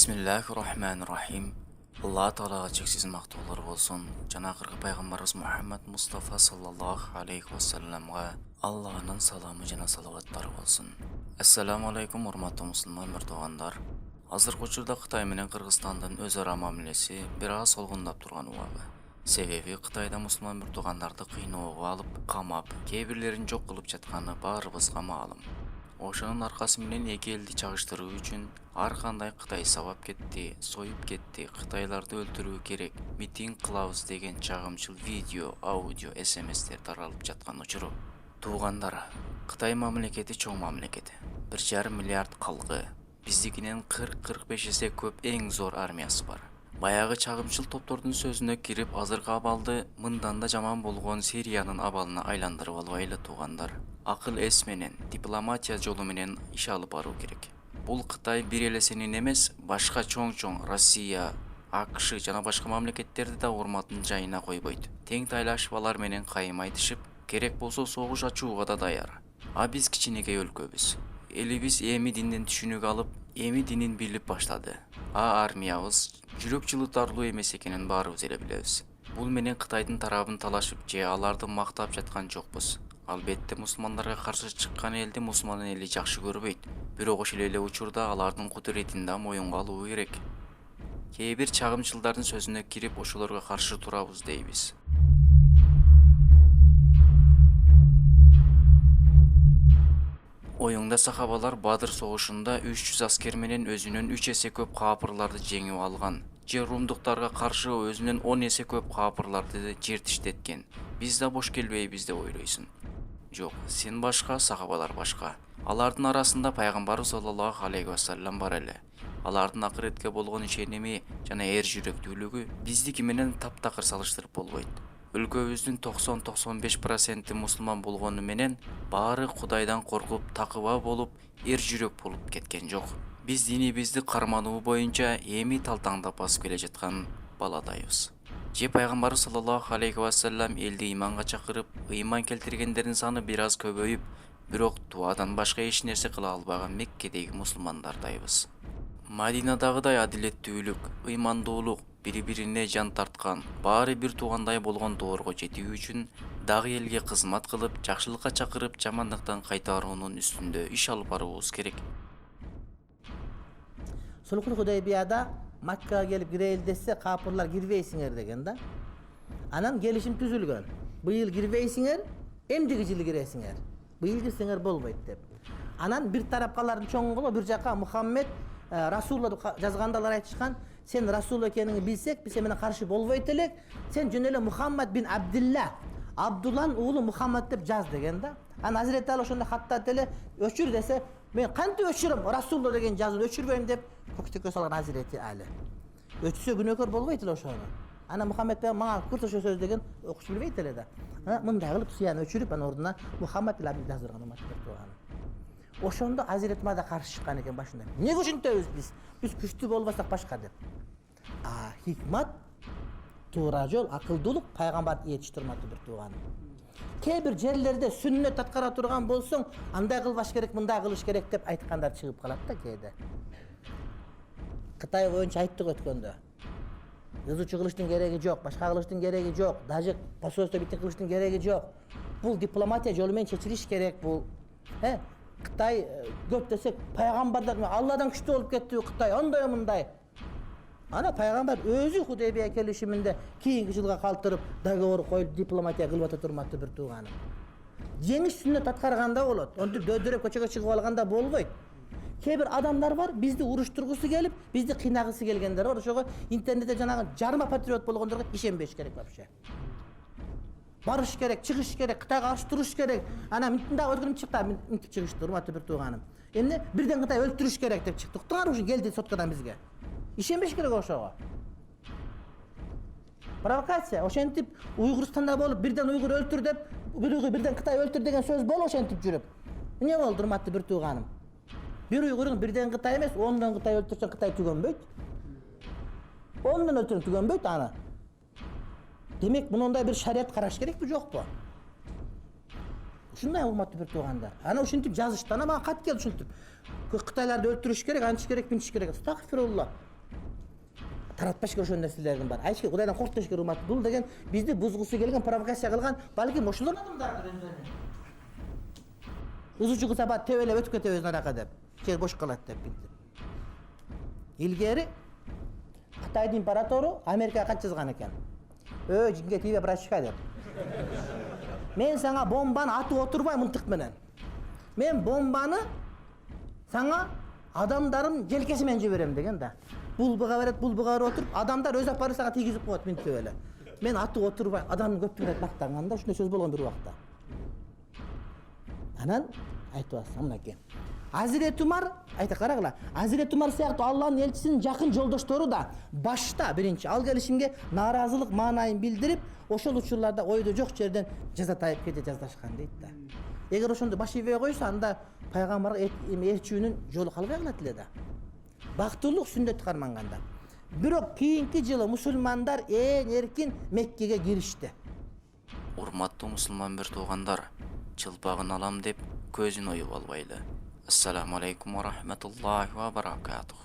Bismillahirrahmanirrahim. Allah Taala çeksiz maqtoolor bolsun. Janaqırgı Peygamberimiz Muhammed Mustafa sallallahu aleyhi ve sellem'e Allah'ın salamı jana salavattary bolsun. Assalamu aleykum hormatly musulman murdoğanlar. Hazırkı учурда Кытай менен Кыргызстандын өз ара мамилеси бир аз солгундап турган убагы. Себеби Кытайда мусулман мурдогандарды кыйноого алып, камап, кээ бирлерин жок кылып жатканы баарыбызга маалым. Ошонун аркасы менен эки элди чагыштыруу үчүн ар кандай Кытай сабап кетти, союп кетти, Кытайларды өлтүрүү керек, митинг кылабыз деген чагымчыл видео, аудио, СМСтер таралып жаткан учуру. Туугандар, Кытай мамлекети чоң мамлекет. 1,5 миллиард калгы. Биздикинен 40-45 эсе көп эң зор армиясы бар. Баягы чагымчыл топтордун сөзүнө кирип, азыркы абалды мындан да жаман болгон Сириянын абалына айландырып албайлы туугандар. Акыл эс менен, дипломатия жолу менен иш алып баруу керек. Бул Кытай бир элесинин эмес, башка чоң Россия, АКШ жана башка мамлекеттерди да урматын жайына койбойт. Тең тайлашып алар менен кайым айтышып, керек болсо согуш ачууга да даяр. А биз кичинекей өлкөбүз. Элибиз эми динден түшүнүк алып, эми динин билип баштады. А армиябыз жүрөк жылытарлуу эмес экенин баарыбыз эле билебиз. Бул менен Кытайдын тарабын талашып же аларды мактап жаткан жокпуз. Албетте мусулмандарга каршы чыккан элди мусулман эли жакшы көрбөйт. Бирок ошол эле учурда алардын кудуретин да моюнга алуу керек. Кээ бир чагымчылдардын сөзүнө кирип ошолорго каршы турабыз дейбиз. Оюңда сахабалар Бадыр согушунда 300 аскер менен өзүнөн 3 эсе көп каапырларды жеңип алган. Же румдуктарга каршы өзүнөн 10 эсе көп каапырларды жертиштеткен. Биз да бош келбейбиз деп ойлойсуң. Жок, сен башка, сахабалар башка. Алардын арасында Пайгамбар саллаллаху алейхи ва саллям бар эле. Алардын акыретке болгон ишеними жана эр жүрөктүүлүгү биздики менен таптакыр салыштырып болбойт. Өлкөбүздүн 90-95% мусулман болгону менен баары Кудайдан коркуп, такыба болуп, эр жүрөк болуп кеткен жок. Биз динибизди кармануу боюнча эми талтаңдап басып келе жаткан баладайбыз. Же Пайгамбар саллаллаху алейхи ва саллям элди иманга чакырып, ыйман келтиргендердин саны бир аз көбөйүп, бирок дуадан башка эч нерсе кыла албаган Меккедеги мусулмандардайбыз. Мадинадагыдай адилеттүүлүк, ыймандуулук, бири-бирине жан тарткан, баары бир туугандай болгон доорго жетүү үчүн дагы элге кызмат кылып, жакшылыкка чакырып, жамандыктан кайтаруунун үстүндө иш алып баруубуз керек. Сулхул Худайбияда Маккага келип кирейли десе, каапырлар кирбейсиңер деген да. Анан келишим түзүлгөн. Быйыл кирбейсиңер, эмдиги жылы киресиңер. Быйыл кирсеңер болбойт деп. Анан бир тарапкалардын чоңугу бир жака Мухаммед Расулла жазгандалар айтышкан, сен Расул экениңди билсек, биз менен каршы болбойт элек, сен жөн эле Мухаммад бин Абдилла, Абдулланын уулу Мухаммад деп жаз деген да. Анан Азирети Али ошондо хаттат эле, өчүр десе, мен кантип өчүрөм, Расулла деген жазып өчүрбөйм деп көктөккө салган Азирети Али. Өтсө күнөөкөр болбойт эле ошону. Ана Мухаммед деген мага курт ошо сөз деген окуш билбейт эле да. Мындай кылып сыяны өчүрүп, анан ордуна Мухаммад бин Абдилла жаздырган мактап. Ошондо Азирет Мада каршы чыккан экен башында. Эмнеге ушинтебиз биз? Биз күчтүү болбасак башка деп. Хикмат, туура жол, акылдуулук пайгамбар жетиштирмакты бир тууган. Кээ бир жерлерде сүннөт аткара турган болсоң, андай кылбаш керек, мындай кылыш керек деп айткандар чыгып калат да кээде. Кытай боюнча айттык өткөндө. Язуучу кылыштын кереги жок, башка кылыштын кереги жок, даже посольство битин кылыштын кереги жок. Бул дипломатия жолу менен чечилиш керек бул. Кытай көп десек, пайгамбардар Алладан күчтүү болуп кетти Кытай, андай мындай. Ана пайгамбар өзү Худайбия келишиминде кийинки жылга калтырып, договор коюп, дипломатия кылып ата турмакты бир тууганым. Жеңиш сүннөт аткарганда болот. Онтип дөдөрөп көчөгө чыгып алганда болбойт. Кээ бир адамдар бар, бизди уруштургусу келип, бизди кыйнагысы келгендер бар. Ошого интернетте жанагы жарма патриот болгондорго ишенбеш керек вообще. Барыш керек, чыгыш керек, Кытайга каршы туруш керек. Ана мындай өткөрүп чыкты, мынтип чыгыштыр, урматтуу бир тууганым. Эмне бирден Кытай өлтүрүш керек деп чыктык. Тугар ушу келди соткадан бизге. Ишенбеш керек ошого. Провокация. Ошентип Уйгурстанда болуп, бирден Уйгур өлтүр деп, бирден Кытай өлтүр деген сөз болуп ошентип жүрүп. Эмне болду, урматтуу бир тууганым? Бир Уйгурун бирден Кытай эмес, 10дон Кытай өлтүрсөң Кытай түгөнбөйт. 10дон өлтүрүп түгөнбөйт аны. Демек, мындай бир шарият караш керекпи, жокпу? Ушундай урматтуу бир туугандар. Ана ушинтип жазышты, ана мага кат келди ушинтип. Кытайларды өлтүрүш керек, антиш керек, минтиш керек. Астагфирулла. таратпаш ошон нерселердин бар. Айшке Кудайдан корктуш керек урмат. Бул деген бизди бузгусу келген, провокация кылган, балким ошолор адамдардыр өздөрүнө. Узучу кысаба тебелеп өтүп кетебиз нарака деп. Жер бош калат деп билдим. Илгери Кытайдын императору Америкага кат жазган экен. Жинге тийбе брачка деп. Мен саңа бомбаны атып отурбай мынтык менен. Мен бомбаны саңа адамдардын желкеси менен жиберем деген да. Бул буга берет, бул буга берип отуруп, адамдар өз апарып сага тийгизип коет мынтип эле. Мен атып отурбай, адамдын көптүгүнө мактанганда ушундай сөз болгон бир убакта. Анан айтып атсам мынакей. Азирет Умар, айта карагыла. Азирет Умар сыяктуу Алланын элчисинин жакын жолдоштору да башта биринчи ал келишимге нааразылык маанайын билдирип, ошол учурларда ойдо жок жерден жаза тайып кете жаздашкан дейт да. Эгер ошондо баш ийбей койсо, анда пайгамбарга ээрчүүнүн жолу калбай калат эле да. Бактылык сүннөт карманганда. Бирок кийинки жылы мусулмандар эң эркин Меккеге киришти. Урматтуу мусулман бир туугандар, чылпагын алам деп көзүн оюп албайлы. Ассаламу алейкум ва рахматуллахи ва баракатух.